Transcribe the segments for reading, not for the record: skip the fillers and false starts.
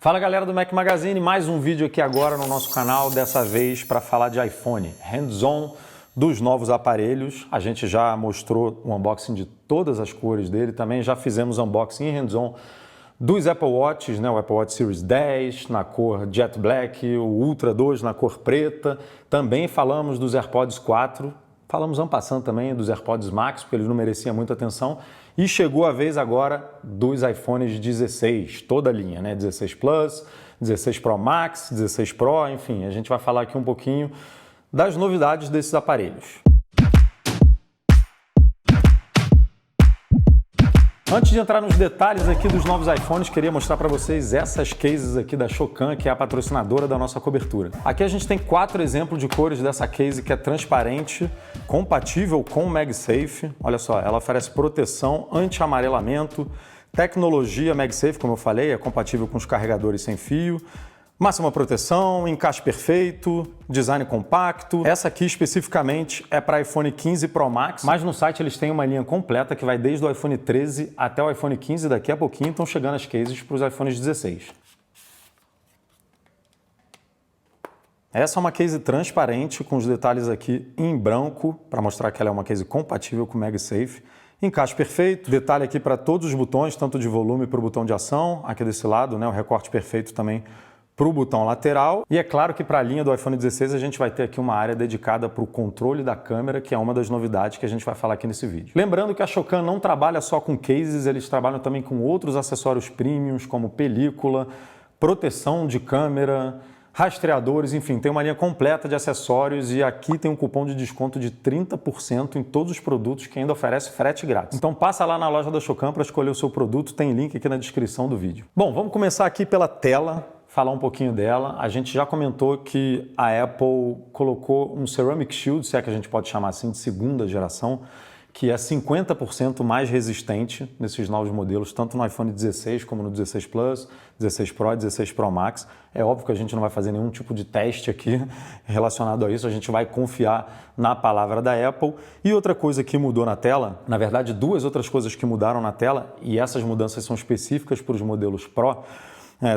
Fala galera do Mac Magazine, mais um vídeo aqui agora no nosso canal, dessa vez para falar de iPhone, hands-on dos novos aparelhos. A gente já mostrou o unboxing de todas as cores dele, também já fizemos unboxing e hands-on dos Apple Watches, né? O Apple Watch Series 10 na cor Jet Black, o Ultra 2 na cor preta. Também falamos dos AirPods 4, falamos en passant também dos AirPods Max, porque eles não mereciam muita atenção. E chegou a vez agora dos iPhones 16, toda a linha, né? 16 Plus, 16 Pro Max, 16 Pro, enfim, a gente vai falar aqui um pouquinho das novidades desses aparelhos. Antes de entrar nos detalhes aqui dos novos iPhones, queria mostrar para vocês essas cases aqui da Shokan, que é a patrocinadora da nossa cobertura. Aqui a gente tem 4 exemplos de cores dessa case que é transparente, compatível com o MagSafe. Olha só, ela oferece proteção, anti-amarelamento, tecnologia MagSafe, como eu falei, é compatível com os carregadores sem fio, máxima proteção, encaixe perfeito, design compacto. Essa aqui especificamente é para iPhone 15 Pro Max, mas no site eles têm uma linha completa que vai desde o iPhone 13 até o iPhone 15, daqui a pouquinho estão chegando as cases para os iPhones 16. Essa é uma case transparente com os detalhes aqui em branco, para mostrar que ela é uma case compatível com o MagSafe. Encaixe perfeito, detalhe aqui para todos os botões, tanto de volume para o botão de ação, aqui desse lado, né, o recorte perfeito também para o botão lateral. E é claro que para a linha do iPhone 16 a gente vai ter aqui uma área dedicada para o controle da câmera, que é uma das novidades que a gente vai falar aqui nesse vídeo. Lembrando que a Shokan não trabalha só com cases, eles trabalham também com outros acessórios premiums, como película, proteção de câmera, rastreadores, enfim, tem uma linha completa de acessórios e aqui tem um cupom de desconto de 30% em todos os produtos que ainda oferece frete grátis. Então passa lá na loja da Shokan para escolher o seu produto, tem link aqui na descrição do vídeo. Bom, vamos começar aqui pela tela, falar um pouquinho dela. A gente já comentou que a Apple colocou um Ceramic Shield, se é que a gente pode chamar assim, de segunda geração, que é 50% mais resistente nesses novos modelos, tanto no iPhone 16 como no 16 Plus, 16 Pro e 16 Pro Max. É óbvio que a gente não vai fazer nenhum tipo de teste aqui relacionado a isso, a gente vai confiar na palavra da Apple. E outra coisa que mudou na tela, na verdade duas outras coisas que mudaram na tela, e essas mudanças são específicas para os modelos Pro,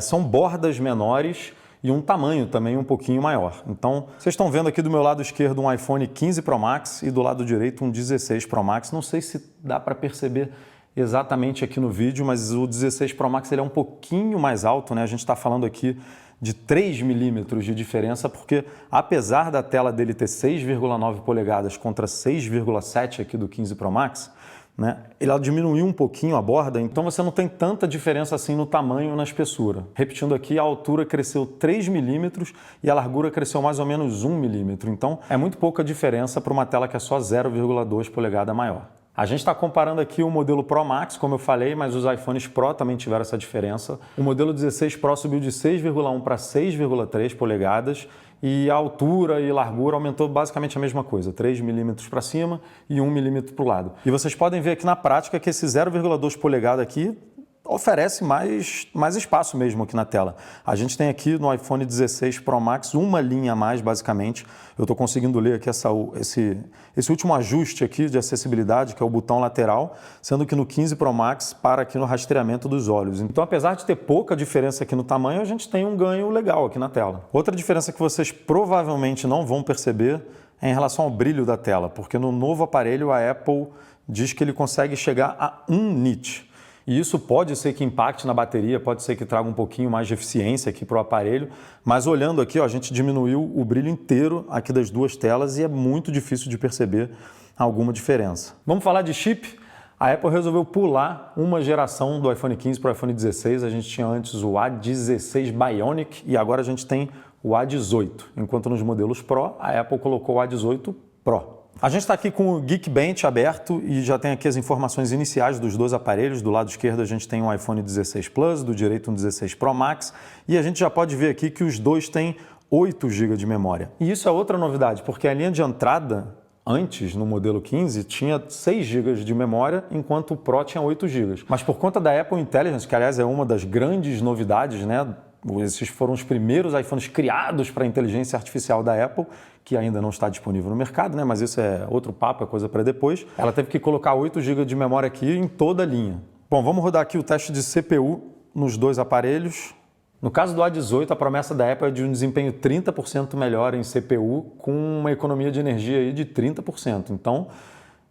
são bordas menores e um tamanho também um pouquinho maior. Então, vocês estão vendo aqui do meu lado esquerdo um iPhone 15 Pro Max e do lado direito um 16 Pro Max. Não sei se dá para perceber exatamente aqui no vídeo, mas o 16 Pro Max ele é um pouquinho mais alto, né? A gente está falando aqui de 3 milímetros de diferença, porque apesar da tela dele ter 6,9 polegadas contra 6,7 aqui do 15 Pro Max, né, ela diminuiu um pouquinho a borda, então você não tem tanta diferença assim no tamanho e na espessura. Repetindo aqui, a altura cresceu 3 milímetros e a largura cresceu mais ou menos 1 milímetro. Então é muito pouca diferença para uma tela que é só 0,2 polegada maior. A gente está comparando aqui o modelo Pro Max, como eu falei, mas os iPhones Pro também tiveram essa diferença. O modelo 16 Pro subiu de 6,1 para 6,3 polegadas e a altura e largura aumentou basicamente a mesma coisa, 3 milímetros para cima e 1 milímetro para o lado. E vocês podem ver aqui na prática que esse 0,2 polegada aqui oferece mais espaço mesmo aqui na tela. A gente tem aqui no iPhone 16 Pro Max uma linha a mais, basicamente. Eu estou conseguindo ler aqui esse último ajuste aqui de acessibilidade, que é o botão lateral, sendo que no 15 Pro Max para aqui no rastreamento dos olhos. Então, apesar de ter pouca diferença aqui no tamanho, a gente tem um ganho legal aqui na tela. Outra diferença que vocês provavelmente não vão perceber é em relação ao brilho da tela, porque no novo aparelho a Apple diz que ele consegue chegar a 1 nit. E isso pode ser que impacte na bateria, pode ser que traga um pouquinho mais de eficiência aqui para o aparelho, mas olhando aqui, ó, a gente diminuiu o brilho inteiro aqui das duas telas e é muito difícil de perceber alguma diferença. Vamos falar de chip? A Apple resolveu pular uma geração do iPhone 15 para o iPhone 16, a gente tinha antes o A16 Bionic e agora a gente tem o A18, enquanto nos modelos Pro, a Apple colocou o A18 Pro. A gente está aqui com o Geekbench aberto e já tem aqui as informações iniciais dos dois aparelhos. Do lado esquerdo a gente tem um iPhone 16 Plus, do direito um 16 Pro Max e a gente já pode ver aqui que os dois têm 8 GB de memória. E isso é outra novidade, porque a linha de entrada antes, no modelo 15, tinha 6 GB de memória, enquanto o Pro tinha 8 GB. Mas por conta da Apple Intelligence, que aliás é uma das grandes novidades, né? Esses foram os primeiros iPhones criados para a inteligência artificial da Apple, que ainda não está disponível no mercado, né? Mas isso é outro papo, é coisa para depois. Ela teve que colocar 8 GB de memória aqui em toda a linha. Bom, vamos rodar aqui o teste de CPU nos dois aparelhos. No caso do A18, a promessa da Apple é de um desempenho 30% melhor em CPU, com uma economia de energia aí de 30%. Então,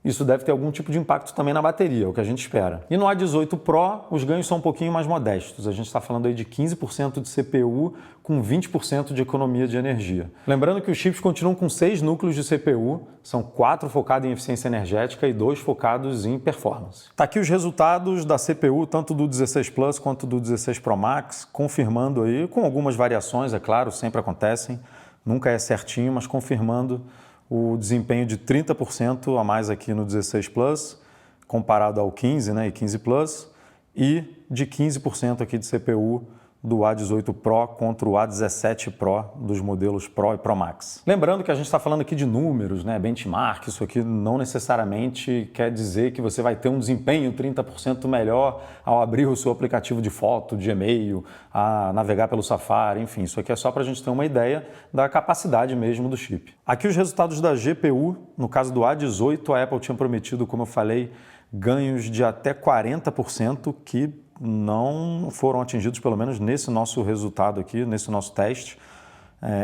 isso deve ter algum tipo de impacto também na bateria, é o que a gente espera. E no A18 Pro, os ganhos são um pouquinho mais modestos. A gente está falando aí de 15% de CPU com 20% de economia de energia. Lembrando que os chips continuam com 6 núcleos de CPU, são 4 focados em eficiência energética e 2 focados em performance. Tá aqui os resultados da CPU, tanto do 16 Plus quanto do 16 Pro Max, confirmando aí, com algumas variações, é claro, sempre acontecem, nunca é certinho, mas confirmando o desempenho de 30% a mais aqui no 16 Plus, comparado ao 15, né, e 15 Plus, e de 15% aqui de CPU do A18 Pro contra o A17 Pro dos modelos Pro e Pro Max. Lembrando que a gente está falando aqui de números, né, benchmark, isso aqui não necessariamente quer dizer que você vai ter um desempenho 30% melhor ao abrir o seu aplicativo de foto, de e-mail, a navegar pelo Safari, enfim, isso aqui é só para a gente ter uma ideia da capacidade mesmo do chip. Aqui os resultados da GPU, no caso do A18, a Apple tinha prometido, como eu falei, ganhos de até 40% que não foram atingidos, pelo menos nesse nosso resultado aqui, nesse nosso teste.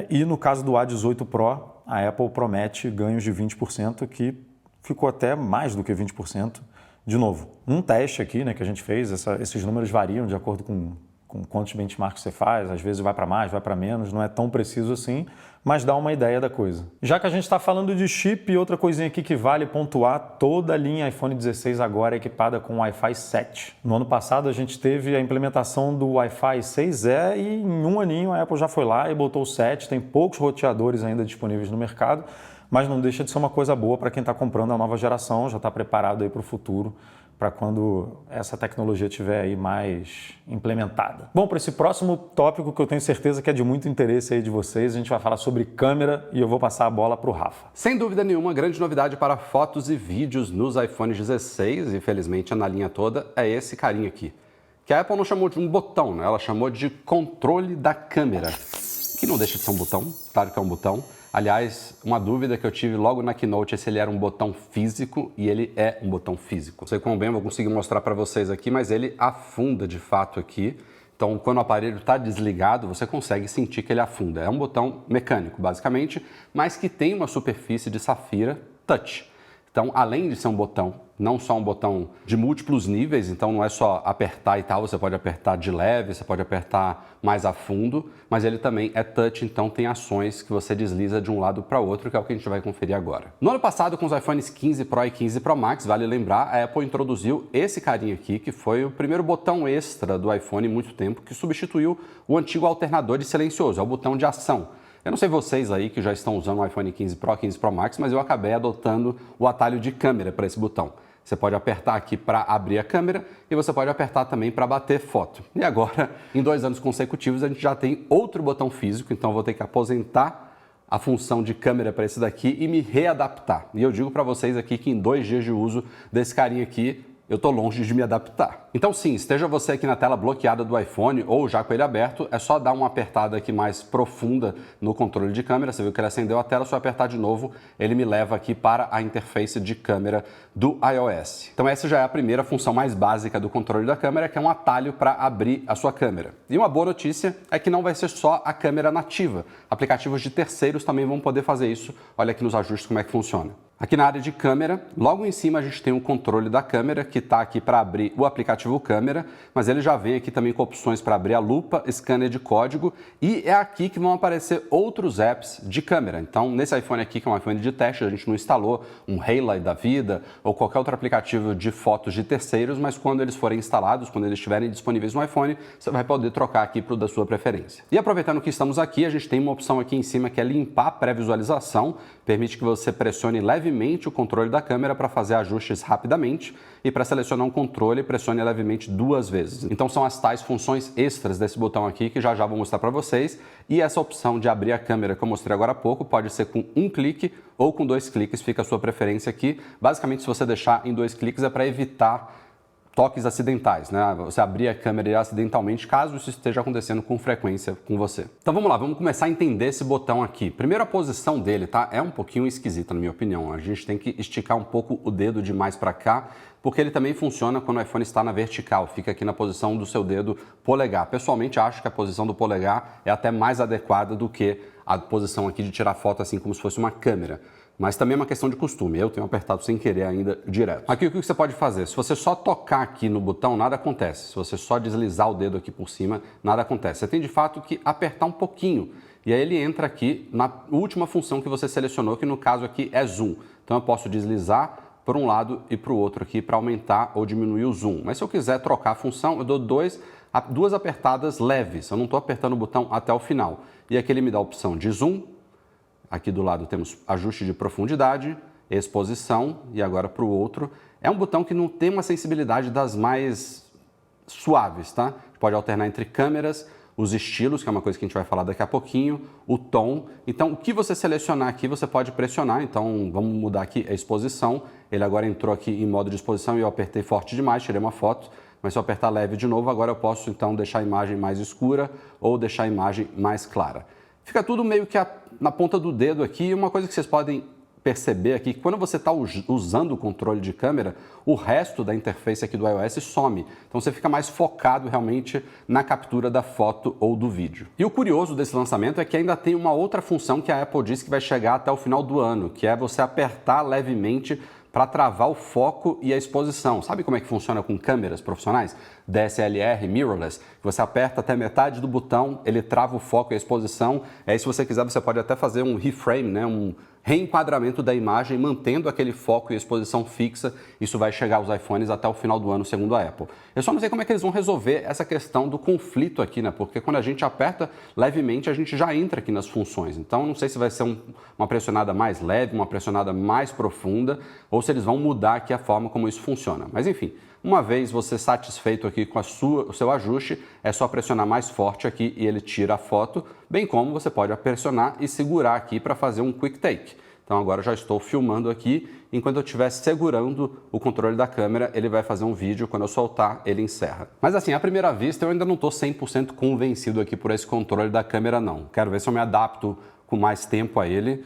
E no caso do A18 Pro, a Apple promete ganhos de 20%, que ficou até mais do que 20%. De novo, um teste aqui, né, que a gente fez, esses números variam de acordo com quantos benchmarks você faz, às vezes vai para mais, vai para menos, não é tão preciso assim, mas dá uma ideia da coisa. Já que a gente está falando de chip, outra coisinha aqui que vale pontuar, toda a linha iPhone 16 agora é equipada com Wi-Fi 7. No ano passado a gente teve a implementação do Wi-Fi 6E e em um aninho a Apple já foi lá e botou o 7, tem poucos roteadores ainda disponíveis no mercado, mas não deixa de ser uma coisa boa para quem está comprando a nova geração, já está preparado aí para o futuro, para quando essa tecnologia estiver aí mais implementada. Bom, para esse próximo tópico que eu tenho certeza que é de muito interesse aí de vocês, a gente vai falar sobre câmera e eu vou passar a bola para o Rafa. Sem dúvida nenhuma, grande novidade para fotos e vídeos nos iPhones 16 e felizmente na linha toda é esse carinha aqui, que a Apple não chamou de um botão, né? Ela chamou de controle da câmera, que não deixa de ser um botão, claro que é um botão. Aliás, uma dúvida que eu tive logo na Keynote é se ele era um botão físico, e ele é um botão físico. Não sei quão bem eu vou conseguir mostrar para vocês aqui, mas ele afunda de fato aqui. Então, quando o aparelho está desligado, você consegue sentir que ele afunda. É um botão mecânico, basicamente, mas que tem uma superfície de safira touch. Então, além de ser um botão, não só um botão de múltiplos níveis, então não é só apertar e tal, você pode apertar de leve, você pode apertar mais a fundo, mas ele também é touch, então tem ações que você desliza de um lado para o outro, que é o que a gente vai conferir agora. No ano passado, com os iPhones 15 Pro e 15 Pro Max, vale lembrar, a Apple introduziu esse carinha aqui, que foi o primeiro botão extra do iPhone em muito tempo, que substituiu o antigo alternador de silencioso, é o botão de ação. Eu não sei vocês aí que já estão usando o iPhone 15 Pro, 15 Pro Max, mas eu acabei adotando o atalho de câmera para esse botão. Você pode apertar aqui para abrir a câmera e você pode apertar também para bater foto. E agora, em 2 anos consecutivos, a gente já tem outro botão físico, então eu vou ter que aposentar a função de câmera para esse daqui e me readaptar. E eu digo para vocês aqui que em 2 dias de uso desse carinha aqui, eu estou longe de me adaptar. Então sim, esteja você aqui na tela bloqueada do iPhone ou já com ele aberto, é só dar uma apertada aqui mais profunda no controle de câmera. Você viu que ele acendeu a tela, se eu apertar de novo, ele me leva aqui para a interface de câmera do iOS. Então essa já é a primeira função mais básica do controle da câmera, que é um atalho para abrir a sua câmera. E uma boa notícia é que não vai ser só a câmera nativa. Aplicativos de terceiros também vão poder fazer isso. Olha aqui nos ajustes como é que funciona. Aqui na área de câmera, logo em cima a gente tem o controle da câmera, que está aqui para abrir o aplicativo câmera, mas ele já vem aqui também com opções para abrir a lupa, scanner de código, e é aqui que vão aparecer outros apps de câmera. Então, nesse iPhone aqui, que é um iPhone de teste, a gente não instalou um Haley da vida ou qualquer outro aplicativo de fotos de terceiros, mas quando eles forem instalados, quando eles estiverem disponíveis no iPhone, você vai poder trocar aqui para o da sua preferência. E aproveitando que estamos aqui, a gente tem uma opção aqui em cima que é limpar a pré-visualização, permite que você pressione levemente o controle da câmera para fazer ajustes rapidamente e para selecionar um controle, pressione levemente 2 vezes. Então são as tais funções extras desse botão aqui que já vou mostrar para vocês, e essa opção de abrir a câmera que eu mostrei agora há pouco pode ser com 1 clique ou com 2 cliques, fica a sua preferência aqui. Basicamente, se você deixar em 2 cliques é para evitar toques acidentais, né? Você abrir a câmera acidentalmente, caso isso esteja acontecendo com frequência com você. Então vamos lá, vamos começar a entender esse botão aqui. Primeiro, a posição dele, tá? É um pouquinho esquisita, na minha opinião. A gente tem que esticar um pouco o dedo de mais para cá, porque ele também funciona quando o iPhone está na vertical, fica aqui na posição do seu dedo polegar. Pessoalmente, acho que a posição do polegar é até mais adequada do que a posição aqui de tirar foto assim como se fosse uma câmera. Mas também é uma questão de costume, eu tenho apertado sem querer ainda direto. Aqui o que você pode fazer? Se você só tocar aqui no botão, nada acontece. Se você só deslizar o dedo aqui por cima, nada acontece. Você tem de fato que apertar um pouquinho. E aí ele entra aqui na última função que você selecionou, que no caso aqui é zoom. Então eu posso deslizar por um lado e para o outro aqui para aumentar ou diminuir o zoom. Mas se eu quiser trocar a função, eu dou duas apertadas leves. Eu não estou apertando o botão até o final. E aqui ele me dá a opção de zoom. Aqui do lado temos ajuste de profundidade, exposição e agora para o outro. É um botão que não tem uma sensibilidade das mais suaves, tá? Pode alternar entre câmeras, os estilos, que é uma coisa que a gente vai falar daqui a pouquinho, o tom. Então, o que você selecionar aqui, você pode pressionar. Então, vamos mudar aqui a exposição. Ele agora entrou aqui em modo de exposição e eu apertei forte demais, tirei uma foto. Mas se eu apertar leve de novo, agora eu posso então deixar a imagem mais escura ou deixar a imagem mais clara. Fica tudo meio que na ponta do dedo aqui. Uma coisa que vocês podem perceber aqui, que quando você está usando o controle de câmera, o resto da interface aqui do iOS some. Então você fica mais focado realmente na captura da foto ou do vídeo. E o curioso desse lançamento é que ainda tem uma outra função que a Apple disse que vai chegar até o final do ano, que é você apertar levemente para travar o foco e a exposição. Sabe como é que funciona com câmeras profissionais? DSLR, mirrorless, você aperta até metade do botão, ele trava o foco e a exposição. Aí se você quiser, você pode até fazer um reframe, né? Um reenquadramento da imagem, mantendo aquele foco e exposição fixa. Isso vai chegar aos iPhones até o final do ano, segundo a Apple. Eu só não sei como é que eles vão resolver essa questão do conflito aqui, né? Porque quando a gente aperta levemente, a gente já entra aqui nas funções. Então, não sei se vai ser uma pressionada mais leve, uma pressionada mais profunda, ou se eles vão mudar aqui a forma como isso funciona. Mas, enfim, uma vez você satisfeito aqui com o seu ajuste, é só pressionar mais forte aqui e ele tira a foto, bem como você pode pressionar e segurar aqui para fazer um quick take. Então agora eu já estou filmando aqui, enquanto eu estiver segurando o controle da câmera, ele vai fazer um vídeo, quando eu soltar, ele encerra. Mas assim, à primeira vista, eu ainda não estou 100% convencido aqui por esse controle da câmera não. Quero ver se eu me adapto com mais tempo a ele.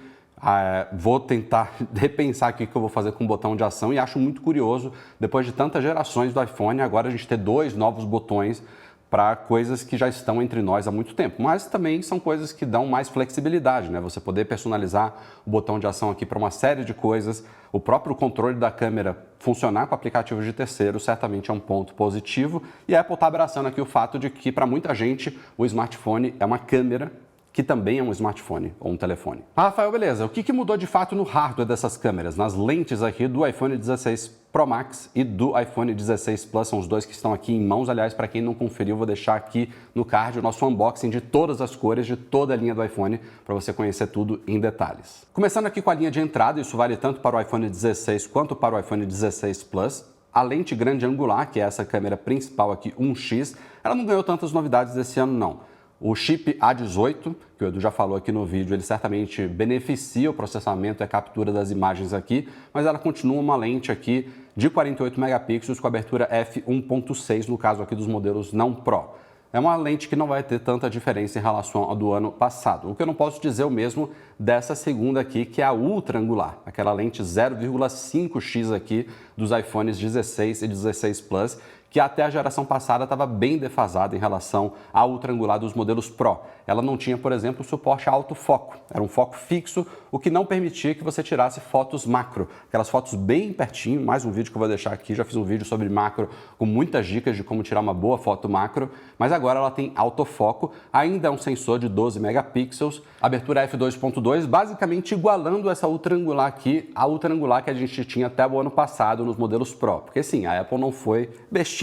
Vou tentar repensar aqui o que eu vou fazer com o botão de ação e acho muito curioso, depois de tantas gerações do iPhone, agora a gente ter 2 novos botões para coisas que já estão entre nós há muito tempo, mas também são coisas que dão mais flexibilidade, né? Você poder personalizar o botão de ação aqui para uma série de coisas, o próprio controle da câmera funcionar com aplicativos de terceiros certamente é um ponto positivo e a Apple está abraçando aqui o fato de que para muita gente o smartphone é uma câmera que também é um smartphone ou um telefone. Rafael, beleza, o que mudou de fato no hardware dessas câmeras, nas lentes aqui do iPhone 16 Pro Max e do iPhone 16 Plus, são os dois que estão aqui em mãos. Aliás, para quem não conferiu, vou deixar aqui no card o nosso unboxing de todas as cores de toda a linha do iPhone para você conhecer tudo em detalhes. Começando aqui com a linha de entrada, isso vale tanto para o iPhone 16 quanto para o iPhone 16 Plus. A lente grande angular, que é essa câmera principal aqui, 1x, ela não ganhou tantas novidades desse ano não. O chip A18, que o Edu já falou aqui no vídeo, ele certamente beneficia o processamento e a captura das imagens aqui, mas ela continua uma lente aqui de 48 megapixels com abertura f1.6, no caso aqui dos modelos não Pro. É uma lente que não vai ter tanta diferença em relação ao do ano passado. O que eu não posso dizer o mesmo dessa segunda aqui, que é a ultra angular, aquela lente 0,5x aqui dos iPhones 16 e 16 Plus, que até a geração passada estava bem defasada em relação à ultra angular dos modelos Pro. Ela não tinha, por exemplo, suporte a autofoco. Era um foco fixo, o que não permitia que você tirasse fotos macro. Aquelas fotos bem pertinho, mais um vídeo que eu vou deixar aqui, já fiz um vídeo sobre macro com muitas dicas de como tirar uma boa foto macro, mas agora ela tem autofoco, ainda é um sensor de 12 megapixels, abertura f2.2, basicamente igualando essa ultra angular aqui, a ultra angular que a gente tinha até o ano passado nos modelos Pro. Porque sim, a Apple não foi bestinha.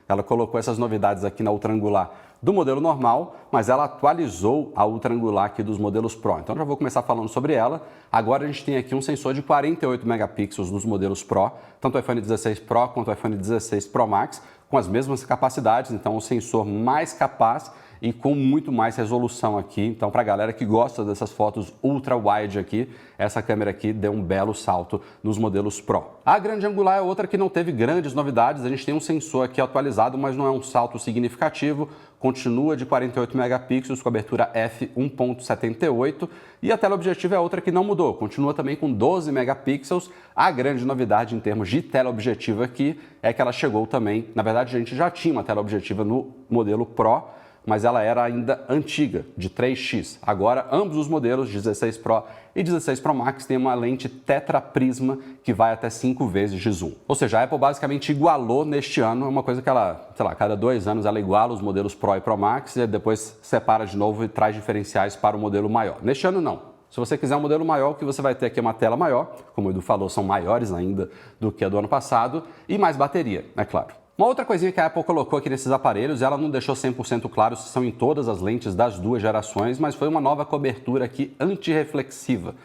Ela colocou essas novidades aqui na ultra angular do modelo normal, mas ela atualizou a ultra angular aqui dos modelos Pro. Então já vou começar falando sobre ela. Agora a gente tem aqui um sensor de 48 megapixels nos modelos Pro, tanto o iPhone 16 Pro quanto o iPhone 16 Pro Max, com as mesmas capacidades, então um sensor mais capaz e com muito mais resolução aqui. Então, para a galera que gosta dessas fotos ultra-wide aqui, essa câmera aqui deu um belo salto nos modelos Pro. A grande angular é outra que não teve grandes novidades, a gente tem um sensor aqui atualizado, mas não é um salto significativo, continua de 48 megapixels com abertura f1.78 e a teleobjetiva é outra que não mudou, continua também com 12 megapixels. A grande novidade em termos de teleobjetiva aqui é que ela chegou também, na verdade a gente já tinha uma teleobjetiva no modelo Pro, mas ela era ainda antiga, de 3x. Agora, ambos os modelos, 16 Pro e 16 Pro Max, têm uma lente tetraprisma que vai até 5 vezes de zoom. Ou seja, a Apple basicamente igualou neste ano, é uma coisa que ela, sei lá, cada 2 anos ela iguala os modelos Pro e Pro Max e depois separa de novo e traz diferenciais para o modelo maior. Neste ano, não. Se você quiser um modelo maior, o que você vai ter aqui é uma tela maior, como o Edu falou, são maiores ainda do que a do ano passado, e mais bateria, é claro. Uma outra coisinha que a Apple colocou aqui nesses aparelhos, ela não deixou 100% claro se são em todas as lentes das duas gerações, mas foi uma nova cobertura aqui antirreflexiva.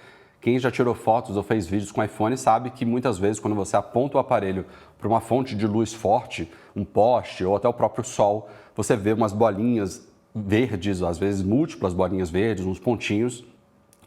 Quem já tirou fotos ou fez vídeos com iPhone sabe que muitas vezes quando você aponta o aparelho para uma fonte de luz forte, um poste ou até o próprio sol, você vê umas bolinhas verdes, às vezes múltiplas bolinhas verdes, uns pontinhos.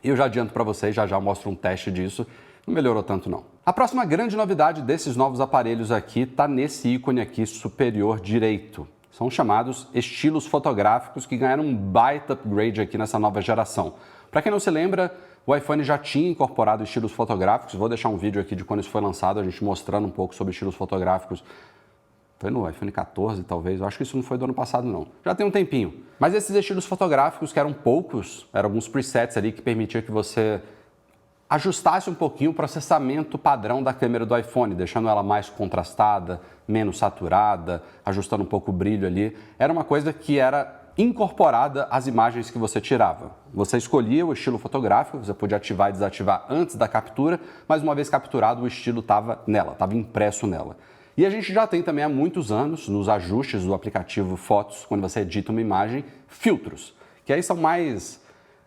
E eu já adianto para vocês, já mostro um teste disso. Não melhorou tanto não. A próxima grande novidade desses novos aparelhos aqui está nesse ícone aqui superior direito. São chamados estilos fotográficos que ganharam um baita upgrade aqui nessa nova geração. Para quem não se lembra, o iPhone já tinha incorporado estilos fotográficos. Vou deixar um vídeo aqui de quando isso foi lançado, a gente mostrando um pouco sobre estilos fotográficos. Foi no iPhone 14, talvez. Eu acho que isso não foi do ano passado, não. Já tem um tempinho. Mas esses estilos fotográficos, que eram poucos, eram alguns presets ali que permitiam que você ajustasse um pouquinho o processamento padrão da câmera do iPhone, deixando ela mais contrastada, menos saturada, ajustando um pouco o brilho ali. Era uma coisa que era incorporada às imagens que você tirava. Você escolhia o estilo fotográfico, você podia ativar e desativar antes da captura, mas uma vez capturado o estilo estava nela, estava impresso nela. E a gente já tem também há muitos anos, nos ajustes do aplicativo Fotos, quando você edita uma imagem, filtros, que aí são mais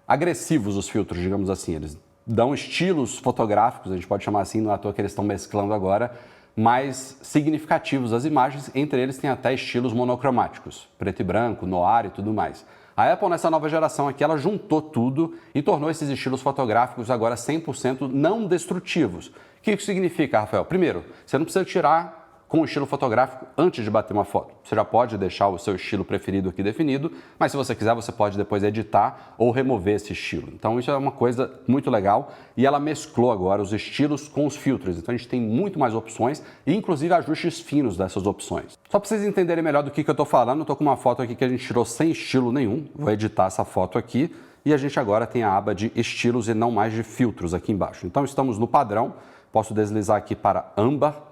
agressivos os filtros, digamos assim. Eles dão estilos fotográficos, a gente pode chamar assim, não é à toa que eles estão mesclando agora, mais significativos às imagens, entre eles tem até estilos monocromáticos, preto e branco, noir e tudo mais. A Apple, nessa nova geração aqui, ela juntou tudo e tornou esses estilos fotográficos agora 100% não destrutivos. O que isso significa, Rafael? Primeiro, você não precisa tirar com o estilo fotográfico antes de bater uma foto. Você já pode deixar o seu estilo preferido aqui definido, mas se você quiser, você pode depois editar ou remover esse estilo. Então isso é uma coisa muito legal e ela mesclou agora os estilos com os filtros. Então a gente tem muito mais opções e inclusive ajustes finos dessas opções. Só para vocês entenderem melhor do que eu estou falando, eu estou com uma foto aqui que a gente tirou sem estilo nenhum. Vou editar essa foto aqui e a gente agora tem a aba de estilos e não mais de filtros aqui embaixo. Então estamos no padrão, posso deslizar aqui para âmbar,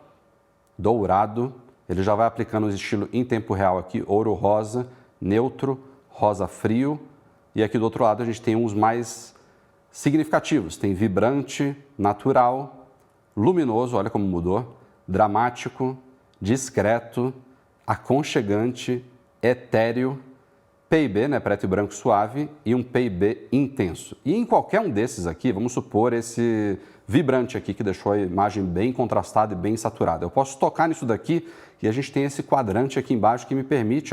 dourado, ele já vai aplicando o estilo em tempo real aqui, ouro rosa, neutro, rosa frio, e aqui do outro lado a gente tem uns mais significativos, tem vibrante, natural, luminoso, olha como mudou, dramático, discreto, aconchegante, etéreo, PIB, né, preto e branco suave, e um PIB intenso. E em qualquer um desses aqui, vamos supor esse vibrante aqui, que deixou a imagem bem contrastada e bem saturada. Eu posso tocar nisso daqui e a gente tem esse quadrante aqui embaixo que me permite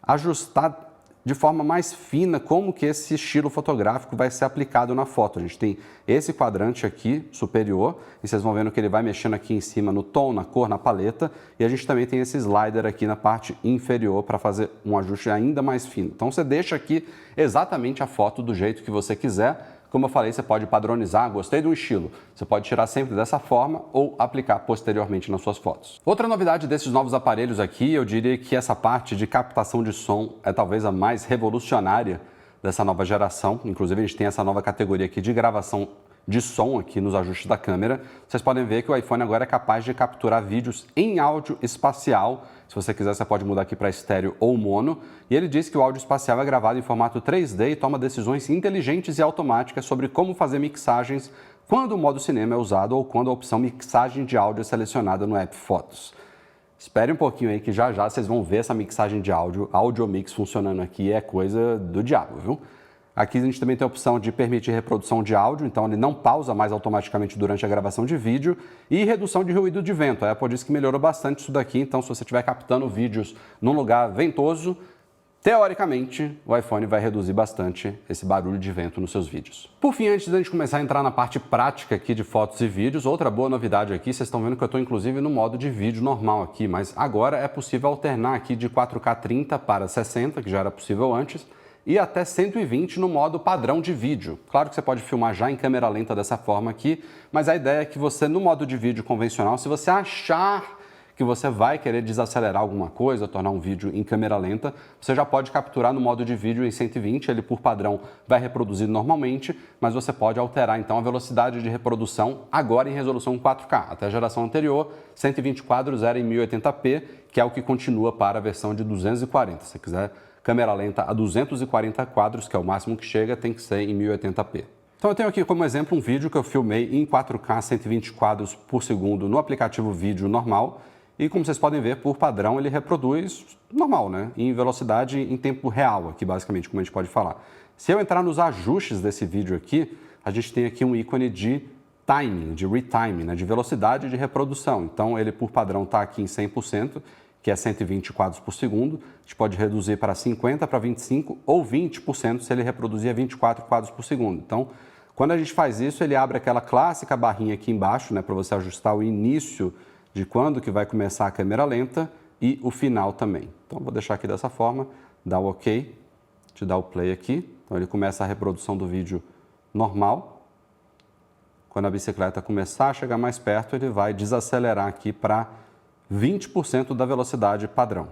ajustar de forma mais fina como que esse estilo fotográfico vai ser aplicado na foto. A gente tem esse quadrante aqui superior e vocês vão vendo que ele vai mexendo aqui em cima no tom, na cor, na paleta, e a gente também tem esse slider aqui na parte inferior para fazer um ajuste ainda mais fino. Então você deixa aqui exatamente a foto do jeito que você quiser. Como eu falei, você pode padronizar, gostei do estilo. Você pode tirar sempre dessa forma ou aplicar posteriormente nas suas fotos. Outra novidade desses novos aparelhos aqui, eu diria que essa parte de captação de som é talvez a mais revolucionária dessa nova geração. Inclusive, a gente tem essa nova categoria aqui de gravação de som aqui nos ajustes da câmera. Vocês podem ver que o iPhone agora é capaz de capturar vídeos em áudio espacial. Se você quiser, você pode mudar aqui para estéreo ou mono. E ele diz que o áudio espacial é gravado em formato 3D e toma decisões inteligentes e automáticas sobre como fazer mixagens quando o modo cinema é usado ou quando a opção mixagem de áudio é selecionada no app Fotos. Espere um pouquinho aí que já vocês vão ver essa mixagem de áudio, Audio Mix funcionando aqui, é coisa do diabo, viu? Aqui a gente também tem a opção de permitir reprodução de áudio, então ele não pausa mais automaticamente durante a gravação de vídeo, e redução de ruído de vento. A Apple diz que melhorou bastante isso daqui, então se você estiver captando vídeos num lugar ventoso, teoricamente, o iPhone vai reduzir bastante esse barulho de vento nos seus vídeos. Por fim, antes da gente começar a entrar na parte prática aqui de fotos e vídeos, outra boa novidade aqui, vocês estão vendo que eu estou inclusive no modo de vídeo normal aqui, mas agora é possível alternar aqui de 4K 30 para 60, que já era possível antes, e até 120 no modo padrão de vídeo. Claro que você pode filmar já em câmera lenta dessa forma aqui, mas a ideia é que você, no modo de vídeo convencional, se você achar que você vai querer desacelerar alguma coisa, tornar um vídeo em câmera lenta, você já pode capturar no modo de vídeo em 120, ele por padrão vai reproduzir normalmente, mas você pode alterar então a velocidade de reprodução agora em resolução 4K. Até a geração anterior, 120 quadros era em 1080p, que é o que continua para a versão de 240. Se você quiser câmera lenta a 240 quadros, que é o máximo que chega, tem que ser em 1080p. Então eu tenho aqui como exemplo um vídeo que eu filmei em 4K 120 quadros por segundo no aplicativo vídeo normal, e como vocês podem ver, por padrão ele reproduz normal, né? Em velocidade em tempo real aqui, basicamente, como a gente pode falar. Se eu entrar nos ajustes desse vídeo aqui, a gente tem aqui um ícone de timing, de retime, né? De velocidade de reprodução. Então ele por padrão está aqui em 100%, que é 120 quadros por segundo. A gente pode reduzir para 50, para 25 ou 20% se ele reproduzir a 24 quadros por segundo. Então, quando a gente faz isso, ele abre aquela clássica barrinha aqui embaixo, né, para você ajustar o início de quando que vai começar a câmera lenta e o final também. Então, vou deixar aqui dessa forma, dar o OK, te dar o play aqui. Então, ele começa a reprodução do vídeo normal. Quando a bicicleta começar a chegar mais perto, ele vai desacelerar aqui para 20% da velocidade padrão.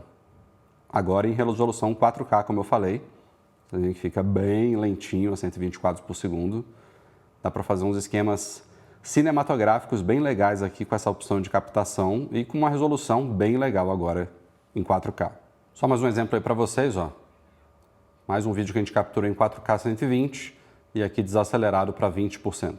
Agora em resolução 4K, como eu falei, a gente fica bem lentinho, a 120 quadros por segundo. Dá para fazer uns esquemas cinematográficos bem legais aqui com essa opção de captação e com uma resolução bem legal agora em 4K. Só mais um exemplo aí para vocês, ó. Mais um vídeo que a gente capturou em 4K 120 e aqui desacelerado para 20%.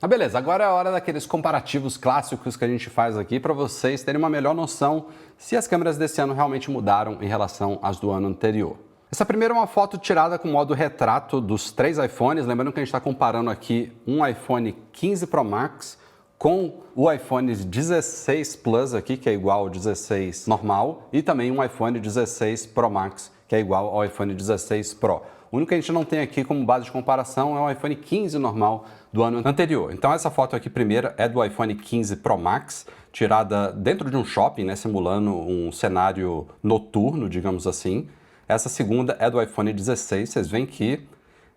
Ah, beleza, agora é a hora daqueles comparativos clássicos que a gente faz aqui para vocês terem uma melhor noção se as câmeras desse ano realmente mudaram em relação às do ano anterior. Essa primeira é uma foto tirada com modo retrato dos 3 iPhones, lembrando que a gente está comparando aqui um iPhone 15 Pro Max com o iPhone 16 Plus aqui, que é igual ao 16 normal, e também um iPhone 16 Pro Max, que é igual ao iPhone 16 Pro. O único que a gente não tem aqui como base de comparação é o iPhone 15 normal do ano anterior. Então essa foto aqui primeira é do iPhone 15 Pro Max, tirada dentro de um shopping, né, simulando um cenário noturno, digamos assim. Essa segunda é do iPhone 16, vocês veem que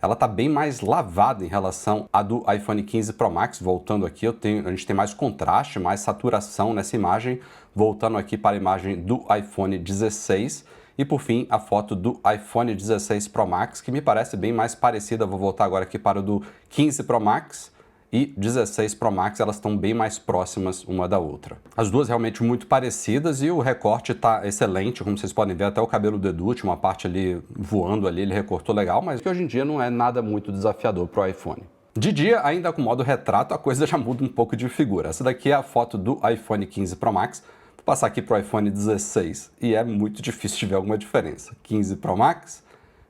ela está bem mais lavada em relação à do iPhone 15 Pro Max. Voltando aqui, a gente tem mais contraste, mais saturação nessa imagem. Voltando aqui para a imagem do iPhone 16. E por fim, a foto do iPhone 16 Pro Max, que me parece bem mais parecida. Vou voltar agora aqui para o do 15 Pro Max e 16 Pro Max, elas estão bem mais próximas uma da outra. As duas realmente muito parecidas e o recorte está excelente, como vocês podem ver, até o cabelo do Edu, tinha uma parte ali voando ali, ele recortou legal, mas que hoje em dia não é nada muito desafiador para o iPhone. De dia, ainda com modo retrato, a coisa já muda um pouco de figura. Essa daqui é a foto do iPhone 15 Pro Max. Vou passar aqui para o iPhone 16 e é muito difícil de ver alguma diferença. 15 Pro Max,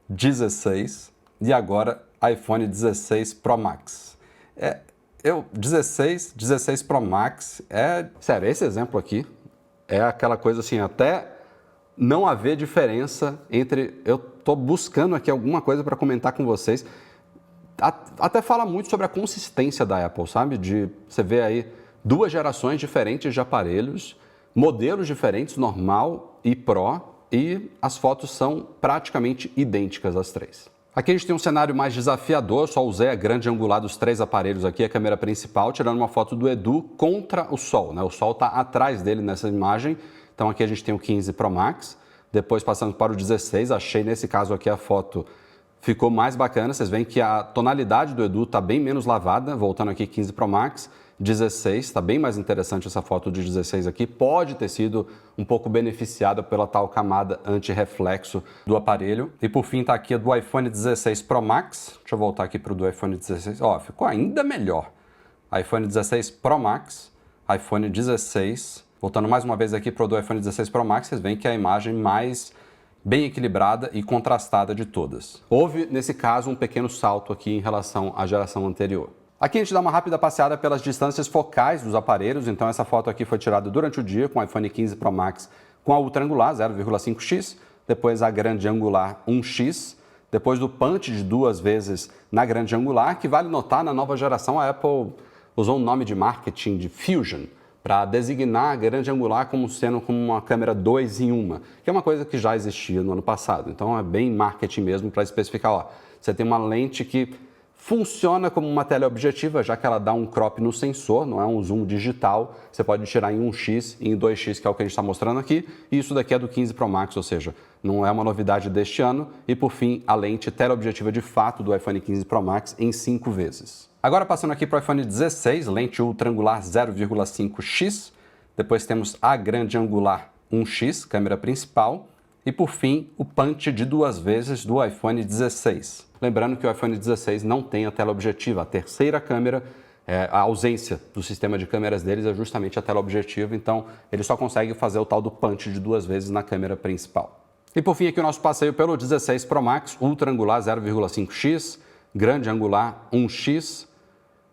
16 e agora iPhone 16 Pro Max. 16 Pro Max sério, esse exemplo aqui é aquela coisa assim, até não haver diferença entre... Eu tô buscando aqui alguma coisa para comentar com vocês. Até fala muito sobre a consistência da Apple, sabe? De você ver aí 2 gerações diferentes de aparelhos, modelos diferentes, normal e Pro, e as fotos são praticamente idênticas as 3. Aqui a gente tem um cenário mais desafiador, só usei a grande angular dos 3 aparelhos aqui, a câmera principal, tirando uma foto do Edu contra o sol, né? O sol está atrás dele nessa imagem, então aqui a gente tem o 15 Pro Max, depois passando para o 16, achei nesse caso aqui a foto ficou mais bacana, vocês veem que a tonalidade do Edu está bem menos lavada, voltando aqui 15 Pro Max, 16, está bem mais interessante essa foto de 16 aqui, pode ter sido um pouco beneficiada pela tal camada anti-reflexo do aparelho. E por fim está aqui a do iPhone 16 Pro Max, deixa eu voltar aqui para o do iPhone 16, ó, ficou ainda melhor. iPhone 16 Pro Max, iPhone 16, voltando mais uma vez aqui para o do iPhone 16 Pro Max, vocês veem que é a imagem mais bem equilibrada e contrastada de todas. Houve, nesse caso, um pequeno salto aqui em relação à geração anterior. Aqui a gente dá uma rápida passeada pelas distâncias focais dos aparelhos, então essa foto aqui foi tirada durante o dia com o iPhone 15 Pro Max com a ultra angular 0,5x, depois a grande angular 1x, depois do punch de 2 vezes na grande angular, que vale notar, na nova geração a Apple usou um nome de marketing de Fusion, para designar a grande angular como sendo como uma câmera 2 em 1, que é uma coisa que já existia no ano passado. Então é bem marketing mesmo para especificar, ó, você tem uma lente que funciona como uma teleobjetiva, já que ela dá um crop no sensor, não é um zoom digital, você pode tirar em 1x e em 2x, que é o que a gente está mostrando aqui, e isso daqui é do 15 Pro Max, ou seja, não é uma novidade deste ano, e por fim, a lente teleobjetiva de fato do iPhone 15 Pro Max em 5 vezes. Agora passando aqui para o iPhone 16, lente ultra angular 0,5x, depois temos a grande angular 1x, câmera principal, e por fim, o punch de 2 vezes do iPhone 16. Lembrando que o iPhone 16 não tem a teleobjetiva, a terceira câmera, a ausência do sistema de câmeras deles é justamente a teleobjetiva, então ele só consegue fazer o tal do punch de 2 vezes na câmera principal. E por fim aqui o nosso passeio pelo 16 Pro Max, ultra angular 0,5x, grande angular 1x,